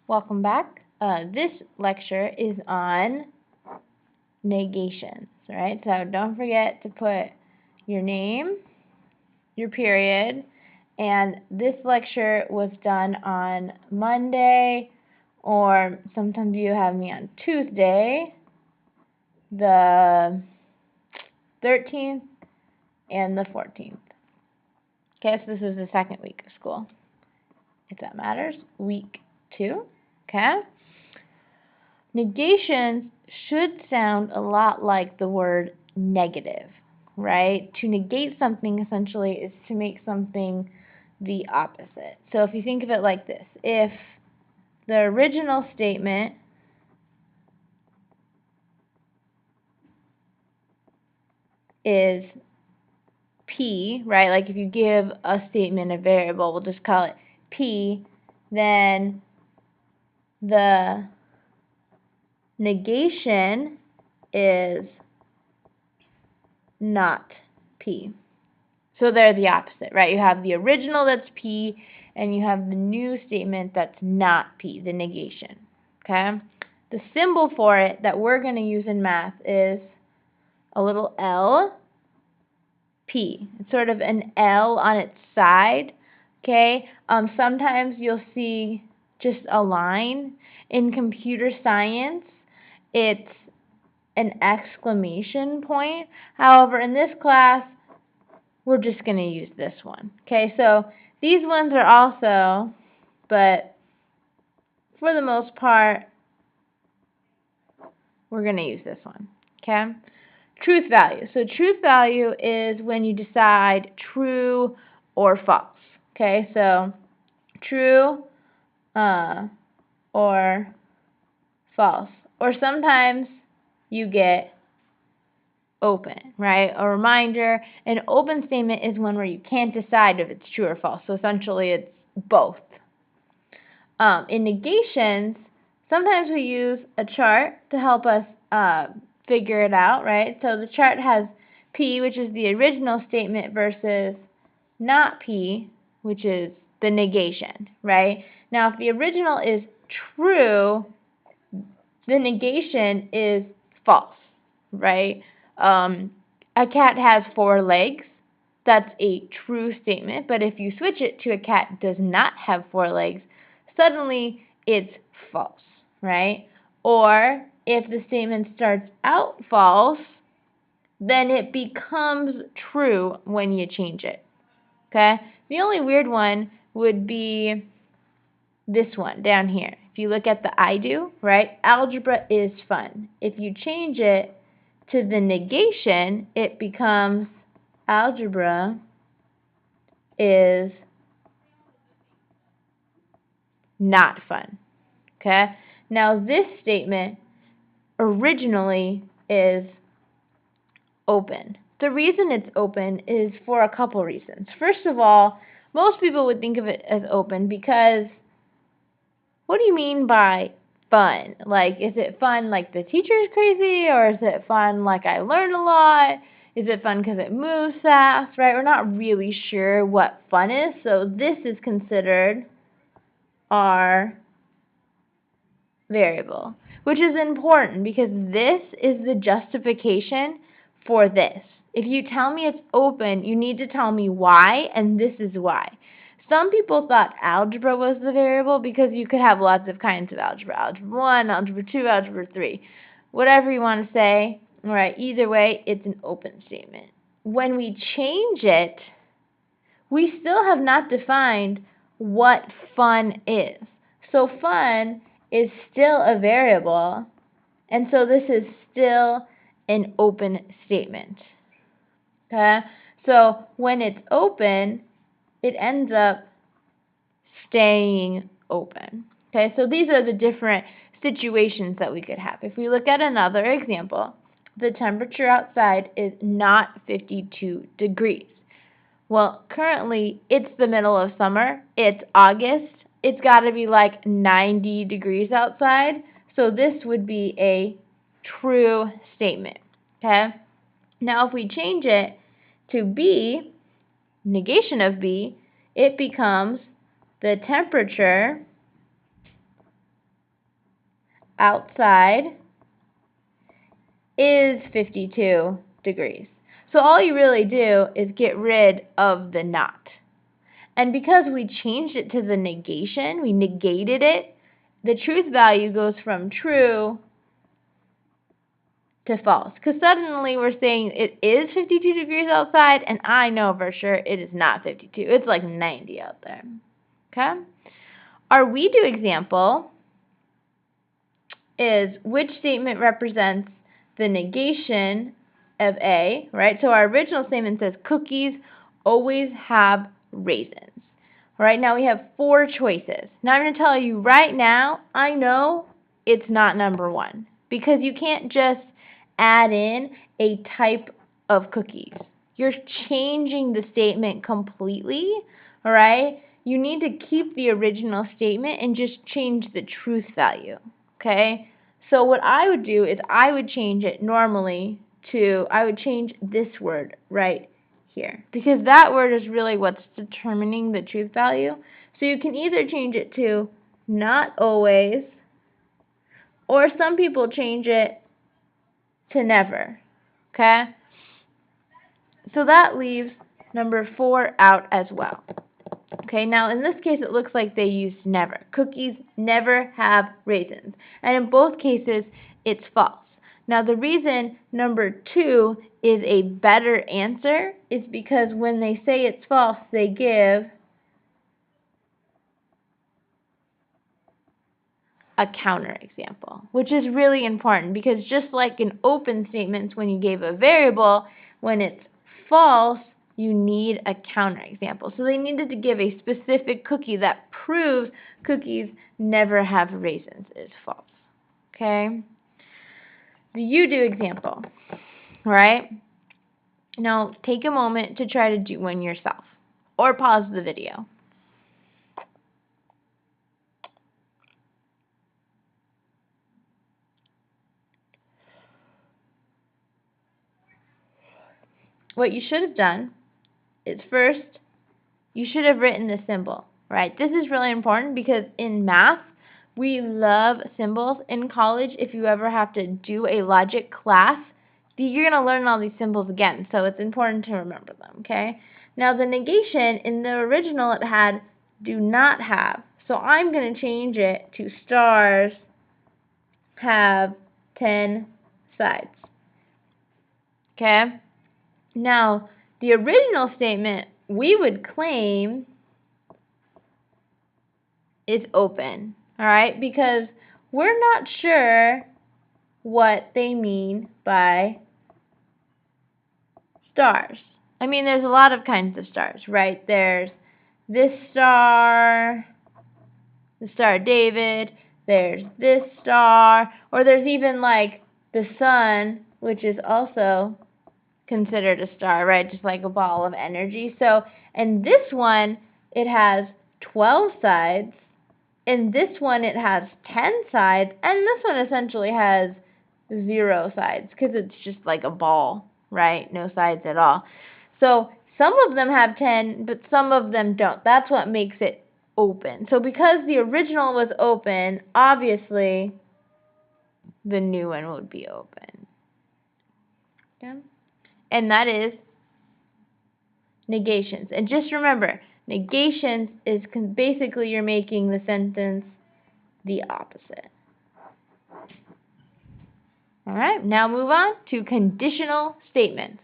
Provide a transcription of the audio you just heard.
Welcome back. This lecture is on negations, right? So don't forget to put your name, your period, and this lecture was done on Monday, or sometimes you have me on Tuesday, the 13th and the 14th. Okay, so this is the second week of school, if that matters. Week 2, okay? Negations should sound a lot like the word negative, right? To negate something essentially is to make something the opposite. So if you think of it like this, if the original statement is P, right? Like if you give a statement a variable, we'll just call it P, then the negation is not P. So they're the opposite, right? You have the original that's P, and you have the new statement that's not P, the negation, okay? The symbol for it that we're going to use in math is a little L, P. It's sort of an L on its side, okay? Sometimes you'll see just a line. In computer science, it's an exclamation point. However, in this class, we're just going to use this one. Okay, so these ones are also, but for the most part, we're going to use this one. Okay, truth value. So truth value is when you decide true or false. Okay, so true or false. Or sometimes you get open, right? A reminder, an open statement is one where you can't decide if it's true or false. So essentially it's both. In negations, sometimes we use a chart to help us figure it out, right? So the chart has P, which is the original statement, versus not P, which is the negation, right? Now, if the original is true, the negation is false, right? A cat has 4 legs. That's a true statement, but if you switch it to a cat does not have 4 legs, suddenly it's false, right? Or if the statement starts out false, then it becomes true when you change it, okay? The only weird one would be this one down here. If you look at the I do, right? Algebra is fun. If you change it to the negation, it becomes algebra is not fun. Okay? Now this statement originally is open. The reason it's open is for a couple reasons. First of all, most people would think of it as open because what do you mean by fun? Like, is it fun like the teacher's crazy, or is it fun like I learned a lot? Is it fun because it moves fast, right? We're not really sure what fun is, so this is considered our variable, which is important because this is the justification for this. If you tell me it's open, you need to tell me why, and this is why. Some people thought algebra was the variable because you could have lots of kinds of algebra. Algebra 1, algebra 2, algebra 3. Whatever you want to say. All right, either way, it's an open statement. When we change it, we still have not defined what fun is. So fun is still a variable, and so this is still an open statement. Okay? So when it's open, it ends up staying open. Okay? So these are the different situations that we could have. If we look at another example, the temperature outside is not 52 degrees. Well, currently, it's the middle of summer. It's August. It's got to be like 90 degrees outside. So this would be a true statement. Okay? Now, if we change it to B, negation of B, it becomes the temperature outside is 52 degrees. So all you really do is get rid of the not. And because we changed it to the negation, we negated it, the truth value goes from true to false. Because suddenly we're saying it is 52 degrees outside, and I know for sure it is not 52. It's like 90 out there. Okay? Our we do example is which statement represents the negation of A, right? So our original statement says cookies always have raisins. Right now we have 4 choices. Now I'm going to tell you right now, I know it's not number 1 because you can't just add in a type of cookies. You're changing the statement completely, all right? You need to keep the original statement and just change the truth value, okay? So what I would do is I would change it normally to, I would change this word right here, because that word is really what's determining the truth value. So you can either change it to not always, or some people change it to never, okay? So that leaves number 4 out as well. Okay, now in this case it looks like they used never. Cookies never have raisins. And in both cases it's false. Now the reason number 2 is a better answer is because when they say it's false, they give a counterexample, which is really important because just like in open statements, when you gave a variable, when it's false, you need a counterexample. So they needed to give a specific cookie that proves cookies never have raisins is false. Okay? The you do example, right? Now take a moment to try to do one yourself or pause the video. What you should have done is first, you should have written the symbol, right? This is really important because in math, we love symbols. In college, if you ever have to do a logic class, you're going to learn all these symbols again, so it's important to remember them, okay? Now, the negation, in the original, it had do not have. So I'm going to change it to stars have 10 sides, okay? Now, the original statement we would claim is open, all right? Because we're not sure what they mean by stars. I mean, there's a lot of kinds of stars, right? There's this star, the Star of David, there's this star, or there's even like the sun, which is also considered a star, right? Just like a ball of energy. So, and this one, it has 12 sides. In this one, it has 10 sides, and this one essentially has 0 sides because it's just like a ball, right? No sides at all. So some of them have 10, but some of them don't. That's what makes it open. So because the original was open, obviously the new one would be open. Okay? And that is negations. And just remember, negations is basically you're making the sentence the opposite. All right, now move on to conditional statements.